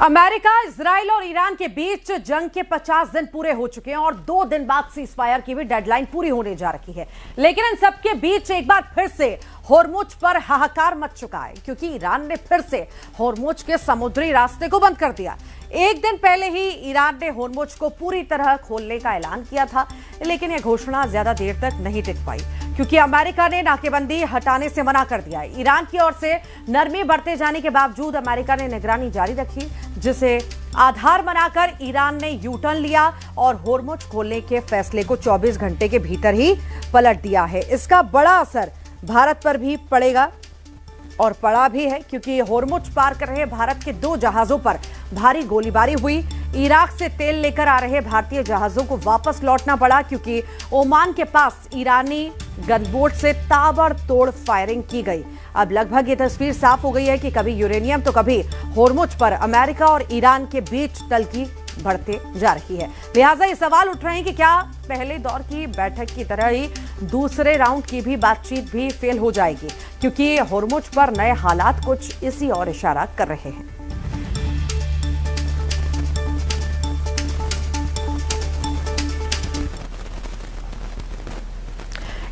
America, Israel और Iran के बीच जंग के 50 दिन पूरे हो चुके हैं और 2 दिन बाद सीजफायर की भी डेडलाइन पूरी होने जा रही है। लेकिन इन सबके बीच एक बार फिर से होर्मुज पर हाहाकार मच चुका है, क्योंकि ईरान ने फिर से होर्मुज के समुद्री रास्ते को बंद कर दिया। एक दिन पहले ही ईरान ने होर्मुज को पूरी तरह खोलने का ऐलान किया था, लेकिन यह घोषणा ज्यादा देर तक नहीं टिक पाई, क्योंकि अमेरिका ने नाकेबंदी हटाने से मना कर दिया। ईरान की ओर से नरमी बढ़ते जाने के बावजूद अमेरिका ने निगरानी जारी रखी, जिसे आधार बनाकर ईरान ने यू टर्न लिया और होर्मुज खोलने के फैसले को 24 घंटे के भीतर ही पलट दिया है। इसका बड़ा असर भारत पर भी पड़ेगा और पड़ा भी है, क्योंकि होर्मुज पार कर रहे भारत के 2 जहाजों पर भारी गोलीबारी हुई। इराक से तेल लेकर आ रहे भारतीय जहाजों को वापस लौटना पड़ा, क्योंकि ओमान के पास ईरानी गनबोट से ताबड़तोड़ फायरिंग की गई। अब लगभग ये तस्वीर साफ हो गई है कि कभी यूरेनियम तो कभी होर्मुज पर अमेरिका और ईरान के बीच तल्खी बढ़ते जा रही है। लिहाजा ये सवाल उठ रहे हैं कि क्या पहले दौर की बैठक की तरह ही दूसरे राउंड की भी बातचीत भी फेल हो जाएगी, क्योंकि होर्मुज पर नए हालात कुछ इसी और इशारा कर रहे हैं।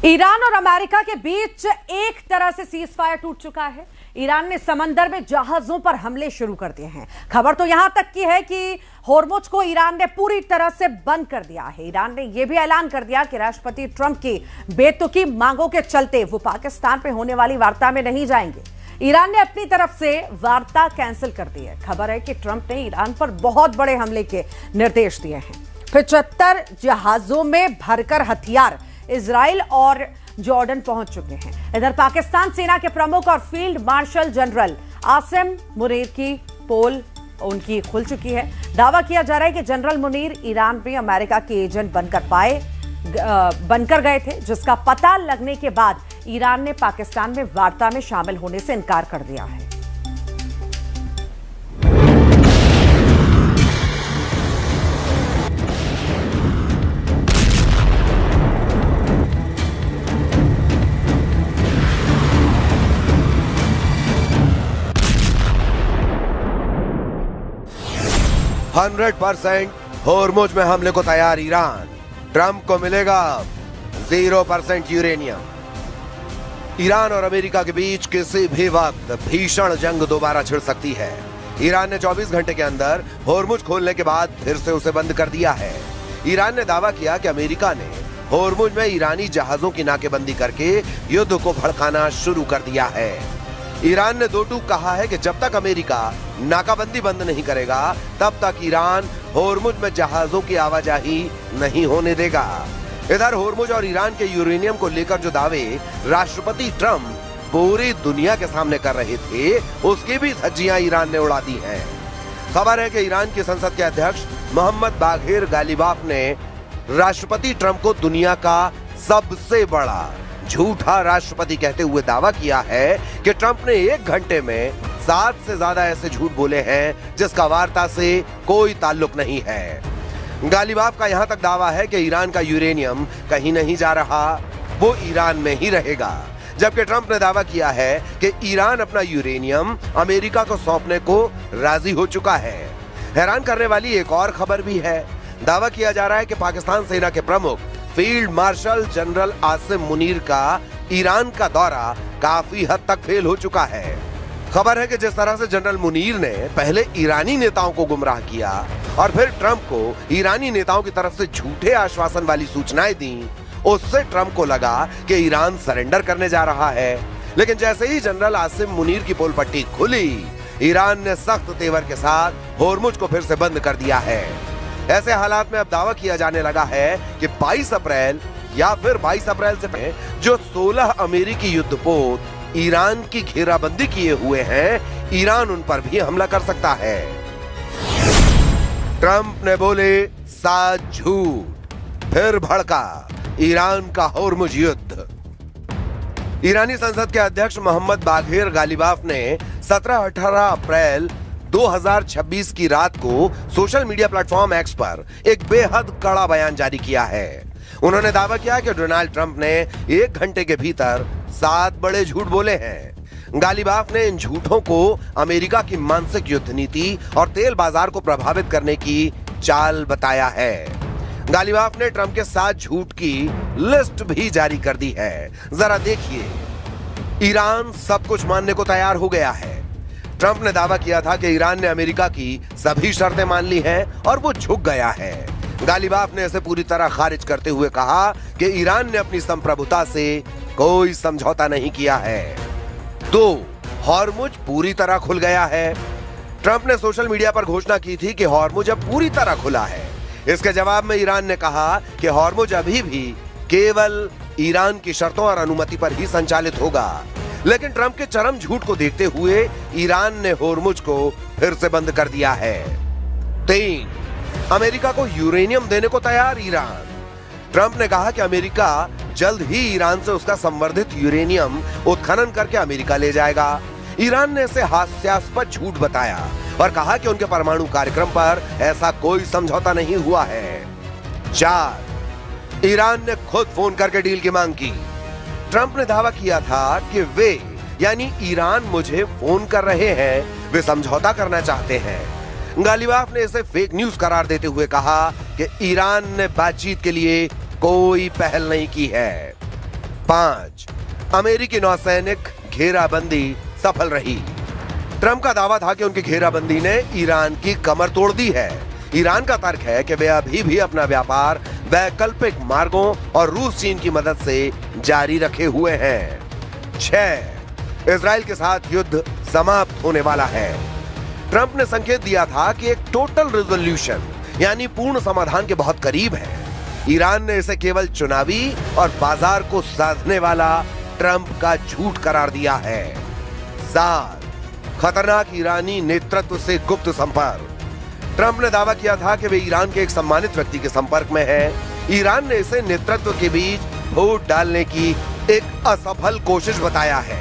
ईरान और अमेरिका के बीच एक तरह से सीज फायर टूट चुका है। ईरान ने समंदर में जहाजों पर हमले शुरू कर दिए हैं। खबर तो यहां तक की है कि होर्मुज को ईरान ने पूरी तरह से बंद कर दिया है। ईरान ने यह भी ऐलान कर दिया कि राष्ट्रपति ट्रंप की बेतुकी मांगों के चलते वो पाकिस्तान में होने वाली वार्ता में नहीं जाएंगे। ईरान ने अपनी तरफ से वार्ता कैंसिल कर दी है। खबर है कि ट्रंप ने ईरान पर बहुत बड़े हमले के निर्देश दिए हैं। 75 जहाजों में भरकर हथियार इजराइल और जॉर्डन पहुंच चुके हैं। इधर पाकिस्तान सेना के प्रमुख और field marshal general Asim Munir की पोल उनकी खुल चुकी है। दावा किया जा रहा है कि जनरल मुनीर ईरान में अमेरिका के एजेंट बनकर गए थे, जिसका पता लगने के बाद ईरान ने पाकिस्तान में वार्ता में शामिल होने से इनकार कर दिया है। होर्मुज में हमले को तैयार ईरान। ट्रंप को मिलेगा 0% यूरेनियम। ईरान और अमेरिका के बीच किसी भी वक्त भीषण जंग दोबारा छिड़ सकती है। ईरान ने 24 घंटे के अंदर होर्मुज खोलने के बाद फिर से उसे बंद कर दिया है। ईरान ने दावा किया कि अमेरिका ने होर्मुज में ईरानी जहाजों की नाकेबंदी करके युद्ध को भड़काना शुरू कर दिया है। ईरान ने दो टूक कहा है कि जब तक अमेरिका नाकाबंदी बंद नहीं करेगा, तब तक ईरान होर्मुज में जहाजों की आवाजाही नहीं होने देगा। इधर होर्मुज और ईरान के यूरेनियम को लेकर जो दावे राष्ट्रपति ट्रंप पूरी दुनिया के सामने कर रहे थे, उसकी भी धज्जियां ईरान ने उड़ा दी हैं। खबर है कि ईरान की संसद के अध्यक्ष मोहम्मद बाघिर गालिबाफ ने राष्ट्रपति ट्रंप को दुनिया का सबसे बड़ा झूठा राष्ट्रपति कहते हुए दावा किया है कि ट्रंप ने 1 घंटे में 7 से ज्यादा ऐसे झूठ बोले हैं जिसका वार्ता से कोई ताल्लुक नहीं है। गालिबाफ का यहां तक दावा है कि ईरान का यूरेनियम कहीं नहीं जा रहा, वो ईरान में ही रहेगा। जबकि ट्रंप ने दावा किया है कि ईरान अपना यूरेनियम अमेरिका को सौंपने को राजी हो चुका है। हैरान करने वाली एक और खबर भी है। दावा किया जा रहा है कि पाकिस्तान सेना के प्रमुख field marshal general Asim Munir का ईरान का दौरा काफी हद तक फेल हो चुका है। खबर है कि जिस तरह से जनरल मुनीर ने पहले ईरानी नेताओं को गुमराह किया और फिर ट्रंप को ईरानी नेताओं की तरफ से झूठे आश्वासन वाली सूचनाएं दी, उससे ट्रंप को लगा कि ईरान सरेंडर करने जा रहा है। लेकिन जैसे ही जनरल आसिम मुनीर की पोल पट्टी खुली, ईरान ने सख्त तेवर के साथ होर्मुज को फिर से बंद कर दिया है। ऐसे हालात में अब दावा किया जाने लगा है कि 22 अप्रैल या फिर 22 अप्रैल से पहले जो 16 अमेरिकी युद्धपोत ईरान की घेराबंदी किए हुए हैं, ईरान उन पर भी हमला कर सकता है। ट्रंप ने बोले 7 झूठ, फिर भड़का ईरान का होर्मुज युद्ध। ईरानी संसद के अध्यक्ष मोहम्मद बाघिर गालिबाफ ने 17-18 अप्रैल 2026 की रात को सोशल मीडिया प्लेटफॉर्म एक्स पर एक बेहद कड़ा बयान जारी किया है। उन्होंने दावा किया कि डोनाल्ड ट्रंप ने 1 घंटे के भीतर 7 बड़े झूठ बोले हैं। गालिबाफ ने इन झूठों को अमेरिका की मानसिक युद्ध नीति और तेल बाजार को प्रभावित करने की चाल बताया है। गालिबाफ ने ट्रंप के साथ झूठ की लिस्ट भी जारी कर दी है। जरा देखिए, ईरान सब कुछ मानने को तैयार हो गया है। ट्रंप ने दावा किया था कि ईरान ने अमेरिका की सभी शर्तें मान ली हैं और वो झुक गया है। गालिबाफ ने इसे पूरी तरह खारिज करते हुए कहा कि ईरान ने अपनी संप्रभुता से कोई समझौता नहीं किया है। 2. हॉर्मुज पूरी तरह खुल गया है। ट्रंप ने सोशल मीडिया पर घोषणा की थी कि हॉर्मुज अब पूरी तरह खुला है। इसके जवाब में ईरान ने कहा कि हॉर्मुज अभी भी केवल ईरान की शर्तों और अनुमति पर ही संचालित होगा। लेकिन ट्रंप के चरम झूठ को देखते हुए ईरान ने हॉर्मुज को फिर से बंद कर दिया है। 3. अमेरिका को यूरेनियम देने को तैयार ईरान। ट्रंप ने कहा कि अमेरिका जल्द ही ईरान से उसका संवर्धित यूरेनियम उत्खनन करके अमेरिका ले जाएगा। ईरान ने इसे हास्यास्पद झूठ बताया और कहा कि उनके परमाणु कार्यक्रम पर ऐसा कोई समझौता नहीं हुआ है। 4. ईरान ने खुद फोन करके डील की मांग की। ट्रंप ने दावा किया था कि वे यानी ईरान मुझे फोन कर रहे हैं, वे समझौता करना चाहते हैं। गालिबाफ ने इसे फेक न्यूज करार देते हुए कहा कि ईरान ने बातचीत के लिए कोई पहल नहीं की है। 5. अमेरिकी नौसैनिक घेराबंदी सफल रही। ट्रंप का दावा था कि उनकी घेराबंदी ने ईरान की कमर तोड़ दी है। ईरान का तर्क है कि वे अभी भी अपना व्यापार वैकल्पिक मार्गों और रूस चीन की मदद से जारी रखे हुए हैं। 6. इजराइल के साथ युद्ध समाप्त होने वाला है। ट्रंप ने संकेत दिया था कि एक टोटल रिजोल्यूशन यानी पूर्ण समाधान के बहुत करीब है। ईरान ने इसे केवल चुनावी और बाजार को साधने वाला ट्रंप का झूठ करार दिया है। 7. खतरनाक ईरानी नेतृत्व से गुप्त संपर्क। ट्रंप ने दावा किया था कि वे ईरान के एक सम्मानित व्यक्ति के संपर्क में हैं। ईरान ने इसे नेतृत्व के बीच वोट डालने की एक असफल कोशिश बताया है।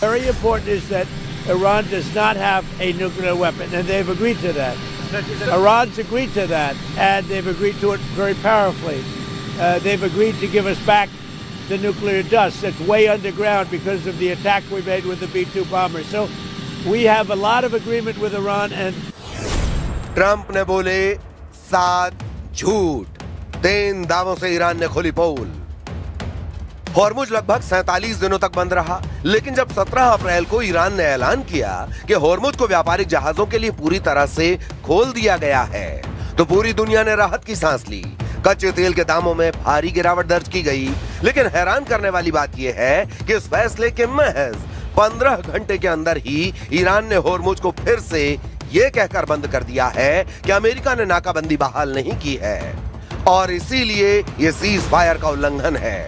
Very important is that Iran does not have a nuclear weapon, and they've agreed to that. Iran's agreed to that, and they've agreed to it very powerfully. They've agreed to give us back the nuclear dust that's way underground because of the attack we made with the B-2 bomber. So we have a lot of agreement with Iran. And Trump ने बोले 7 झूठ, 3 दावों से Iran ने खोली पोल। Hormuz लगभग 47 दिनों तक बंद रहा, लेकिन जब 17 अप्रैल को ईरान ने ऐलान किया कि हॉर्मुज को व्यापारिक जहाजों के लिए पूरी तरह से खोल दिया गया है, तो पूरी दुनिया ने राहत की सांस ली। कच्चे तेल के दामों में भारी गिरावट दर्ज की गई। लेकिन हैरान करने वाली बात यह है कि इस फैसले के महज 15 घंटे के अंदर ही ईरान ने हॉर्मुज को फिर से यह कहकर बंद कर दिया है कि अमेरिका ने नाकाबंदी बहाल नहीं की है और इसीलिए यह सीज फायर का उल्लंघन है।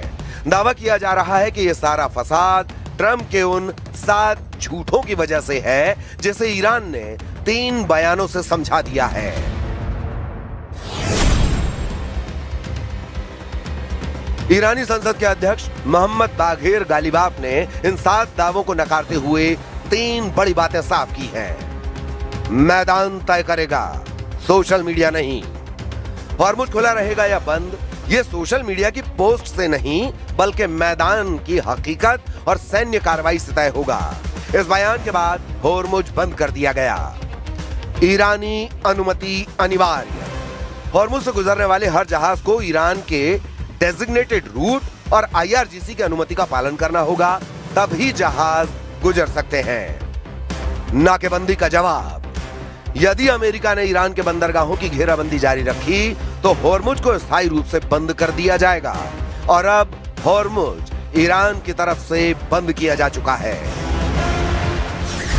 दावा किया जा रहा है कि यह सारा फसाद ट्रंप के उन 7 झूठों की वजह से है, जिसे ईरान ने 3 बयानों से समझा दिया है। ईरानी संसद के अध्यक्ष मोहम्मद बाघेर गालिबाफ ने इन 7 दावों को नकारते हुए 3 बड़ी बातें साफ की हैं। मैदान तय करेगा, सोशल मीडिया नहीं। हॉर्मुज खुला रहेगा या बंद, ये सोशल मीडिया की पोस्ट से नहीं बल्कि मैदान की हकीकत और सैन्य कार्रवाई से तय होगा। इस बयान के बाद हॉर्मुज बंद कर दिया गया। ईरानी अनुमति अनिवार्य। हॉर्मुज से गुजरने वाले हर जहाज को ईरान के डेजिग्नेटेड रूट और IRGC की अनुमति का पालन करना होगा, तभी जहाज गुजर सकते हैं। नाकेबंदी का जवाब। यदि अमेरिका ने ईरान के बंदरगाहों की घेराबंदी जारी रखी तो हॉर्मुज को स्थायी रूप से बंद कर दिया जाएगा और अब हॉर्मुज ईरान की तरफ से बंद किया जा चुका है।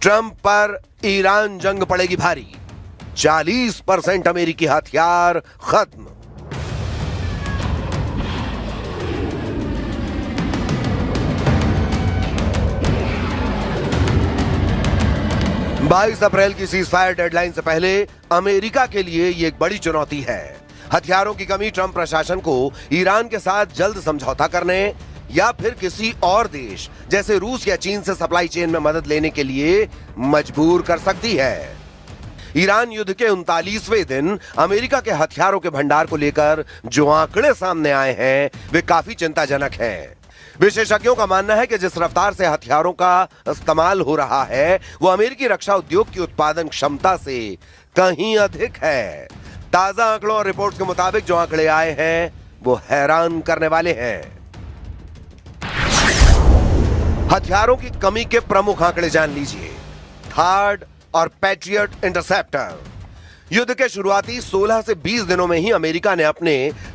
ट्रंप पर ईरान जंग पड़ेगी भारी, 40% अमेरिकी हथियार खत्म। बाईस अप्रैल की सीजफायर डेडलाइन से पहले अमेरिका के लिए ये एक बड़ी चुनौती है। हथियारों की कमी ट्रंप प्रशासन को ईरान के साथ जल्द समझौता करने या फिर किसी और देश जैसे रूस या चीन से सप्लाई चेन में मदद लेने के लिए मजबूर कर सकती है। ईरान युद्ध के 39वें दिन अमेरिका के हथियारों के भंडार को लेकर जो आंकड़े सामने आए हैं वे काफी चिंताजनक हैं। विशेषज्ञों का मानना है कि जिस रफ्तार से हथियारों का इस्तेमाल हो रहा है वो अमेरिकी रक्षा उद्योग की उत्पादन क्षमता से कहीं अधिक है। ताजा आंकड़ों और रिपोर्ट्स के मुताबिक जो आंकड़े आए हैं वो हैरान करने वाले हैं। हथियारों की कमी के प्रमुख आंकड़े जान लीजिए। थार्ड और पैट्रियट इंटरसेप्टर। युद्ध के शुरुआती 16 से 20 दिनों में ही अमेरिका ने अपने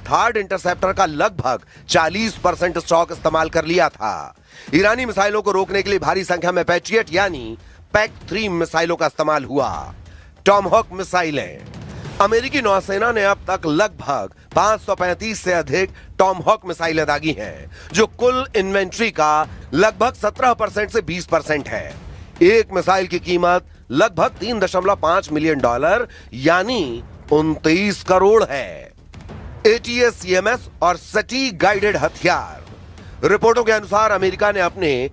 थार्ड इंटरसेप्टर का लगभग 40% स्टॉक इस्तेमाल कर लिया था। ईरानी मिसाइलों को रोकने के लिए भारी संख्या में पैट्रियट यानी पैक-3 मिसाइलों का इस्तेमाल हुआ। टॉमहॉक मिसाइलें। अमेरिकी नौसेना ने अब तक लगभग 535 से अधिक टॉमहॉक मिसाइलें दागी हैं, जो कुल इन्वेंट्री का लगभग 17% से 20% है। एक मिसाइल की कीमत लगभग $3.5 मिलियन यानी 29 करोड़ है। ATACMS और सटीक गाइडेड हथियार। रिपोर्टों के अनुसार अमेरिका ने अपने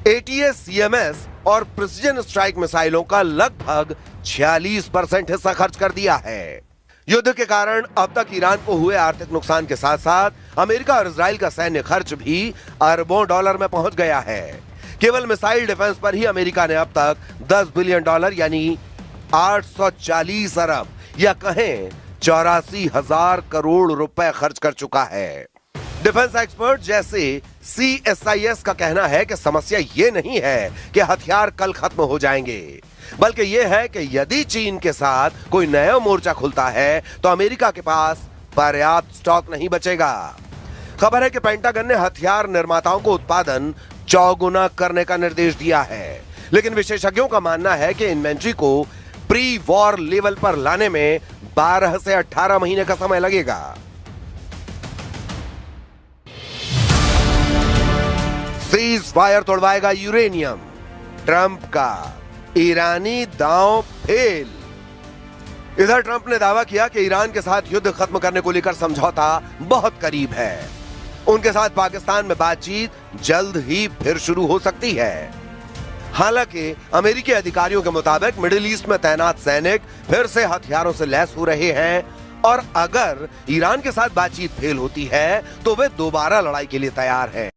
ATACMS और प्रिसिजन स्ट्राइक मिसाइलों का लगभग 46% हिस्सा खर्च कर दिया है। युद्ध के कारण अब तक ईरान को हुए आर्थिक नुकसान के साथ साथ अमेरिका और इजराइल का सैन्य खर्च भी अरबों डॉलर में पहुंच गया है। केवल मिसाइल डिफेंस पर ही अमेरिका ने अब तक $10 बिलियन यानी 840 अरब या कहें 84,000 करोड़ रुपए खर्च कर चुका है। डिफेंस एक्सपर्ट जैसे CSIS का कहना है कि समस्या ये नहीं है कि हथियार कल खत्म हो जाएंगे, बल्कि यह है कि यदि चीन के साथ कोई नया मोर्चा खुलता है तो अमेरिका के पास पर्याप्त स्टॉक नहीं बचेगा। खबर है कि पेंटागन ने हथियार निर्माताओं को उत्पादन चौगुना करने का निर्देश दिया है, लेकिन विशेषज्ञों का मानना है कि इन्वेंट्री को प्री वॉर लेवल पर लाने में 12 से 18 महीने का समय लगेगा। सीज फायर तोड़वाएगा यूरेनियम। ट्रंप का ईरानी दांव फेल। इधर ट्रंप ने दावा किया कि ईरान के साथ युद्ध खत्म करने को लेकर समझौता बहुत करीब है। उनके साथ पाकिस्तान में बातचीत जल्द ही फिर शुरू हो सकती है। हालांकि अमेरिकी अधिकारियों के मुताबिक मिडिल ईस्ट में तैनात सैनिक फिर से हथियारों से लैस हो रहे हैं और अगर ईरान के साथ बातचीत फेल होती है तो वे दोबारा लड़ाई के लिए तैयार हैं।